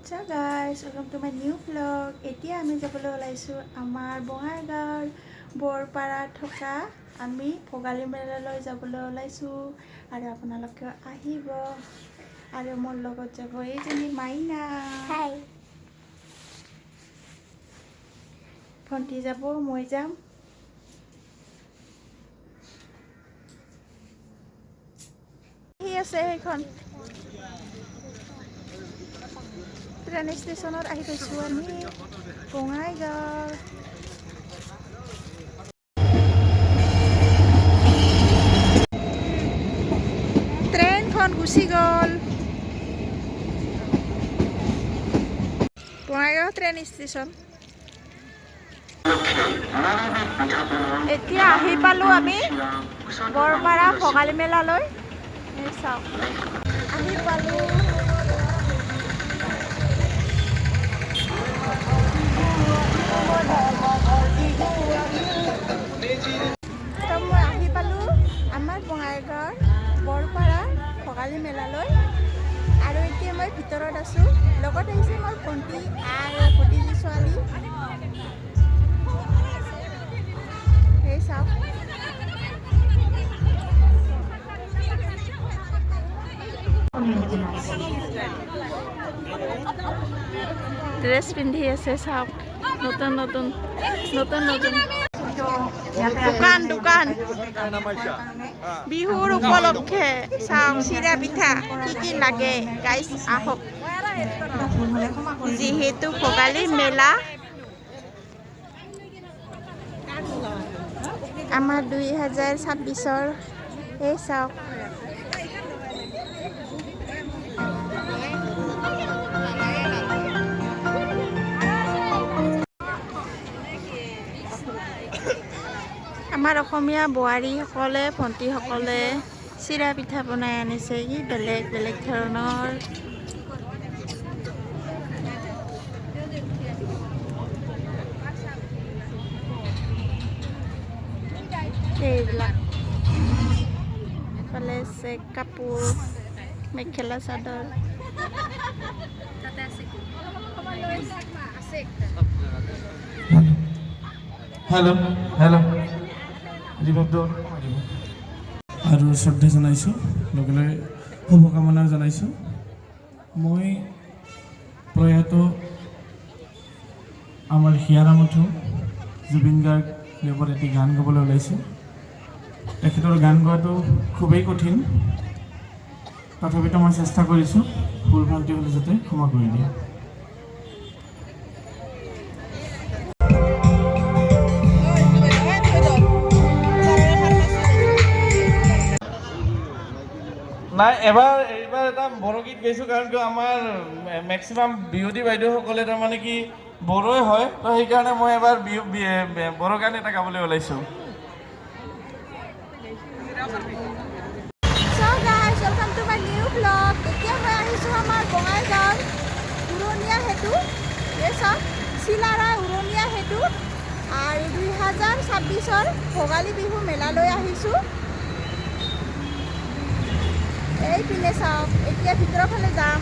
So guys, welcome to my new vlog. এতিয়া আমি যাবলৈ ওলাইছো আমাৰ বঙাইগাঁৱৰ বৰপাৰা থকা আমি ভোগালী মেলালৈ যাবলৈ ওলাইছো আৰু আপোনালোকে আহিব আৰু মোৰ লগত যাব এইজনী মাইনা। হাই। ভণ্টি যাব, মই যাম। কি আছে এইখন ট্ৰেন ষ্টেচনত আহি পাইছোঁ আমি বঙাইগাঁও। ট্ৰেইনখন গুচি গ'ল। Bongaigaon train station. এতিয়া আহি পালোঁ আমি বৰপাৰা ভোগালী মেলালৈ। চাওক আহি পালোঁ। মই আহি পালোঁ আমাৰ বঙাইগাঁৱৰ বৰপাৰা ভোগালী মেলালৈ আৰু এতিয়া মই ভিতৰত আছোঁ। লগত আহিছে মোৰ ভণ্টি আৰু ভতিজী ছোৱালী। সেই চাওক ড্ৰেছ পিন্ধি আছে, চাওক নতুন নতুন নতুন নতুন দোকান দোকান বিহুৰ উপলক্ষে চাওক চিৰা পিঠা কি কি লাগে গাইছ আহক। যিহেতু ভোগালী মেলা আমাৰ 2026-ৰ এই চাওক আমাৰ অসমীয়া বোৱাৰীসকলে ভণ্টিসকলে চিৰা পিঠা বনাই আনিছে। ই বেলেগ বেলেগ ধৰণৰ এইবিলাক ফালে আছে কাপোৰ, মেখেলা চাদৰ। হেল্ল' হেল্ল' আৰু শ্ৰদ্ধা জনাইছোঁ, লগে লগে শুভকামনা জনাইছোঁ। মই প্ৰয়াত আমাৰ হিয়াৰামঠু জুবিন গাৰ্গৰ ওপৰত এটি গান গাবলৈ ওলাইছোঁ। তেখেতৰ গান গোৱাটো খুবেই কঠিন, তথাপিতো মই চেষ্টা কৰিছোঁ। ভুল ভ্ৰান্তি হ'লে যাতে ক্ষমা কৰি দিয়ে। নাই এইবাৰ এটা বড়োগীত গাইছোঁ, কাৰণ কিয় আমাৰ মেক্সিমাম বিহুৱতী বাইদেউসকলে তাৰমানে কি বড়োৱে হয়, তো সেইকাৰণে মই এবাৰ বড়ো গান এটা গাবলৈ ওলাইছোঁ। welcome to my new vlog. এতিয়া মই আহিছোঁ আমাৰ বঙাইগাঁও উৰণীয়া সেতু। এই চাওক চিলাৰা উৰণীয়া সেতু আৰু 2026-ৰ ভোগালী বিহু মেলালৈ আহিছোঁ। এইপিনে চাওক, এতিয়া ভিতৰৰ ফালে যাম।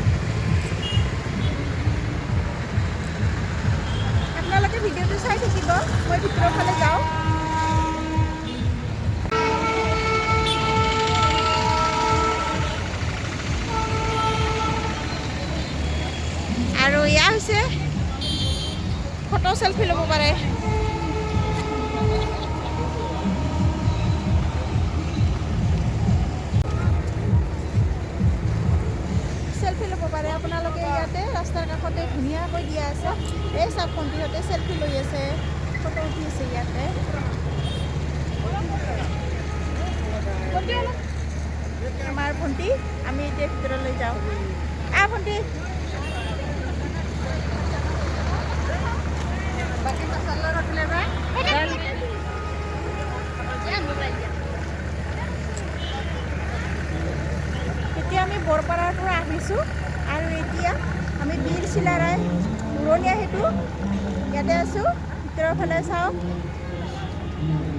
আপোনালোকে ভিডিঅ'টো চাই থাকিব, মই ভিতৰৰ ফালে যাওঁ। আৰু এয়া হৈছে ফটো চেলফি ল'ব পাৰে। চেলফি ল'ব পাৰে আপোনালোকে ইয়াতে ৰাস্তাৰ কাষতে ধুনীয়াকৈ দিয়া আছে। এই চাওক ভণ্টিহঁতে চেলফি লৈ আছে, ফটো উঠি আছে ইয়াতে। আমাৰ ভণ্টি, আমি এতিয়া ভিতৰলৈ যাওঁ। ভণ্টি এতিয়া আমি বৰপাৰাৰ পৰা আহিছোঁ আৰু এতিয়া আমি বীৰ চিলাৰাই উৰণীয়া সেতু ইয়াতে আছোঁ। ভিতৰৰ ফালে চাওক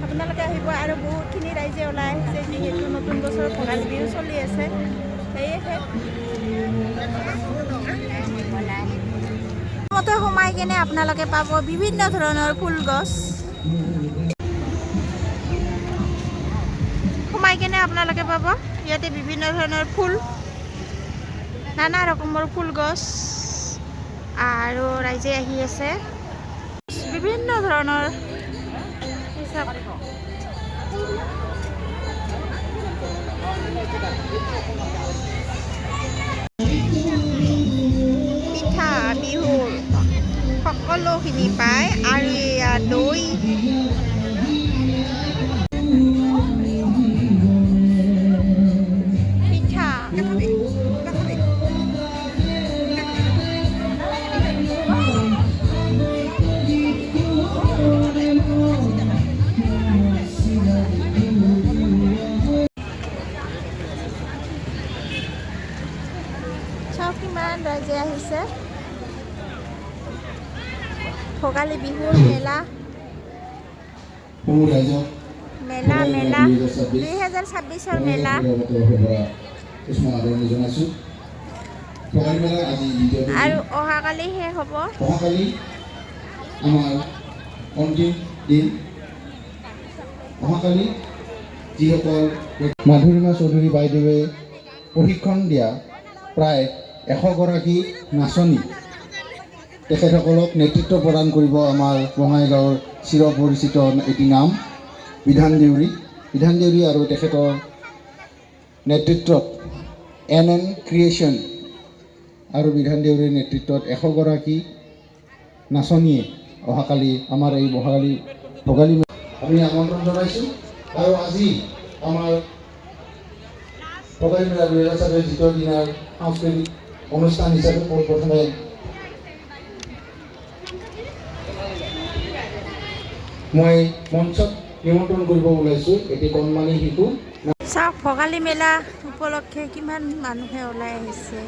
আপোনালোকে আহিব আৰু বহুতখিনি ৰাইজে ওলাই আহিছে, যিহেতু নতুন বছৰৰ ভোগালী বিহু চলি আছে। সেয়েহে প্ৰথমতে সোমাই কেনে আপোনালোকে পাব বিভিন্ন ধৰণৰ ফুল গছ। সোমাই কেনে আপোনালোকে পাব ইয়াতে বিভিন্ন ধৰণৰ ফুল, নানা ৰকমৰ ফুল গছ, আৰু ৰাইজে আহি আছে বিভিন্ন ধৰণৰ। পিঠা বিহুৰ সকলোখিনি পায়, আৰু এয়া দৈ, পিঠা, চাওক কিমান ৰাইজে আহিছে। ভোগালী বিহুৰ মেলা, মেলা মেলা 2026ৰ মেলা। আৰু অহাকালি শেষ হ'ব। অহাকালি আমাৰ অন্তিম দিন। অহাকালি যিসকল মাধুৰিমা চৌধুৰী বাইদেৱে প্ৰশিক্ষণ দিয়া প্ৰায় 100গৰাকী নাচনী, তেখেতসকলক নেতৃত্ব প্ৰদান কৰিব আমাৰ বঙাইগাঁৱৰ চিৰপৰিচিত এটি নাম বিধান দেউৰী। বিধান দেউৰী আৰু তেখেতৰ নেতৃত্বত NN ক্ৰিয়েশ্যন আৰু বিধান দেউৰীৰ নেতৃত্বত 100গৰাকী নাচনীয়ে অহাকালি আমাৰ এই ভোগালী আমি আমন্ত্ৰণ জনাইছোঁ। আৰু আজি আমাৰ ভোগালী মেলা 2026 দ্বিতীয় দিনাৰ সাংস্কৃতিক অনুষ্ঠান হিচাপে প্ৰথমে মই মঞ্চত নিমন্ত্ৰণ কৰিব ওলাইছোঁ এটি কণমানি শিশু। চাওক ভোগালী মেলা উপলক্ষে কিমান মানুহে ওলাই আহিছে।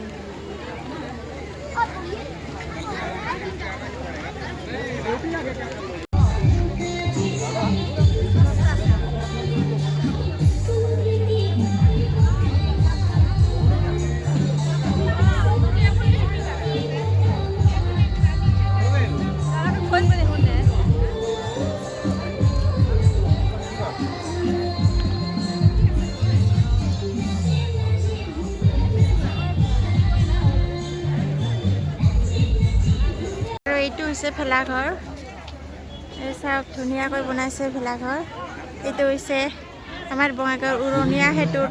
এইটো হৈছে ভেলাঘৰ। এই চাওক ধুনীয়াকৈ বনাইছে ভেলাঘৰ। এইটো হৈছে আমাৰ বঙাইগাঁৱৰ উৰণীয়া সেতুৰ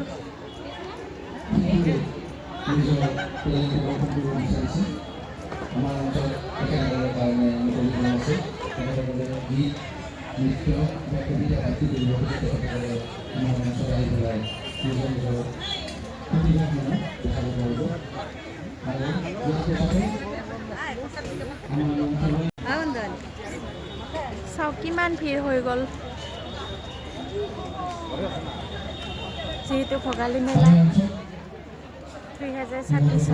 চাওক কিমান ভিৰ হৈ গ'ল। যিহেতু ভোগালী মেলা 2026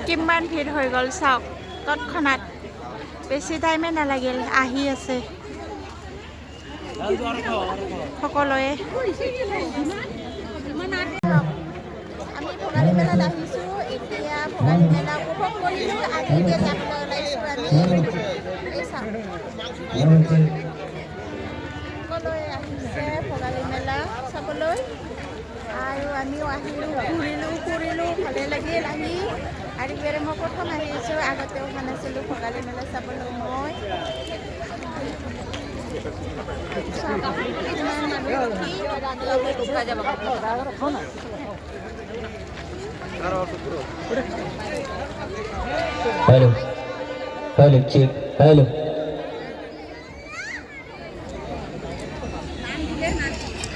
কিমান ভিৰ হৈ গ'ল চাওক। তৎক্ষণাত বেছি টাইমে নালাগিল, আহি আছে সকলোৱে। আমি ভোগালী মেলাত আহিছোঁ, এতিয়া ভোগালী মেলা উপভোগ কৰিলোঁ। আজি এতিয়া যাবলৈ ওলাইছোঁ আমি। এই চাওক সকলোৱে আহিছে ভোগালী মেলা চাবলৈ, আৰু আমিও আহিলোঁ, ফুৰিলোঁ, ভালে লাগিল আহি। আৰু ইয়াৰে মই প্ৰথম আহিছোঁ, আগতেও অহা নাছিলোঁ ভোগালী মেলা চাবলৈ মই। Hello, hello, check, hello.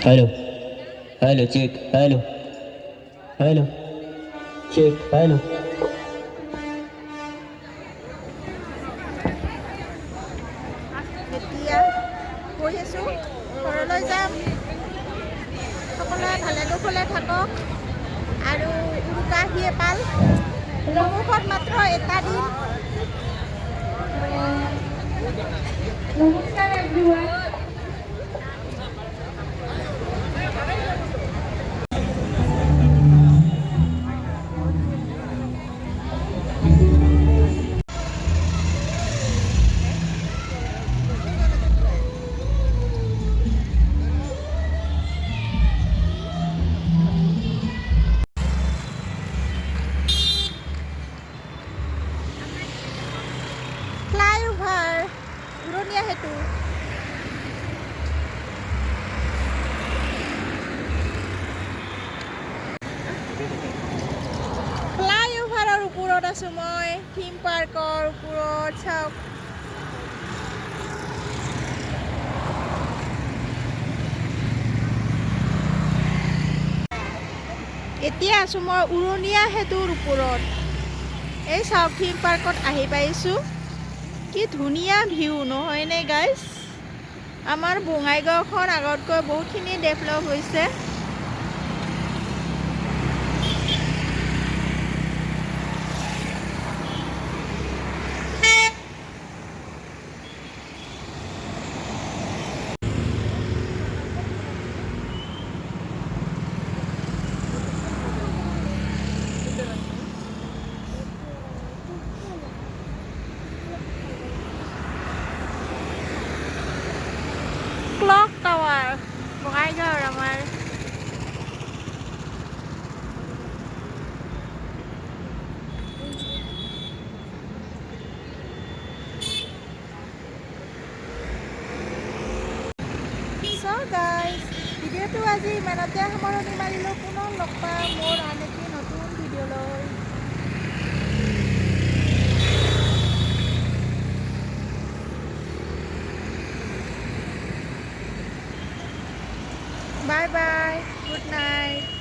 Hello, hello, check, hello, hello, check, hello. এতিয়া গৈ আছোঁ ঘৰলৈ যাম। সকলোৱে ভালে কুশলে থাকক আৰু উৰুকা আহিয়ে পাল। সন্মুখত মাত্ৰ এটা দিন। নমস্কাৰ এভৰিৱান। ফ্লাইঅভাৰ উৰণীয়া সেতু। ফ্লাইঅভাৰৰ ওপৰত আছো মই, থিম পাৰ্কৰ ওপৰত চাওক। এতিয়া আছো মই উৰণীয়া সেতুৰ ওপৰত। এই চাওক থিম পাৰ্কত আহি পাইছোঁ। কি ধুনীয়া ভিউ নহয়নে গাইজ? আমাৰ বঙাইগাঁওখন আগতকৈ বহুতখিনি ডেভেলপ হৈছে। ক্লক টাৱাৰ বঙাইগাঁৱৰ আমাৰ। So guys, ভিডিঅ'টো আজি ইমানতে সামৰণি মাৰিলোঁ। পুনৰ লগ পাম মোৰ আন এটি নতুন ভিডিঅ' লৈ। Bye bye. Good night.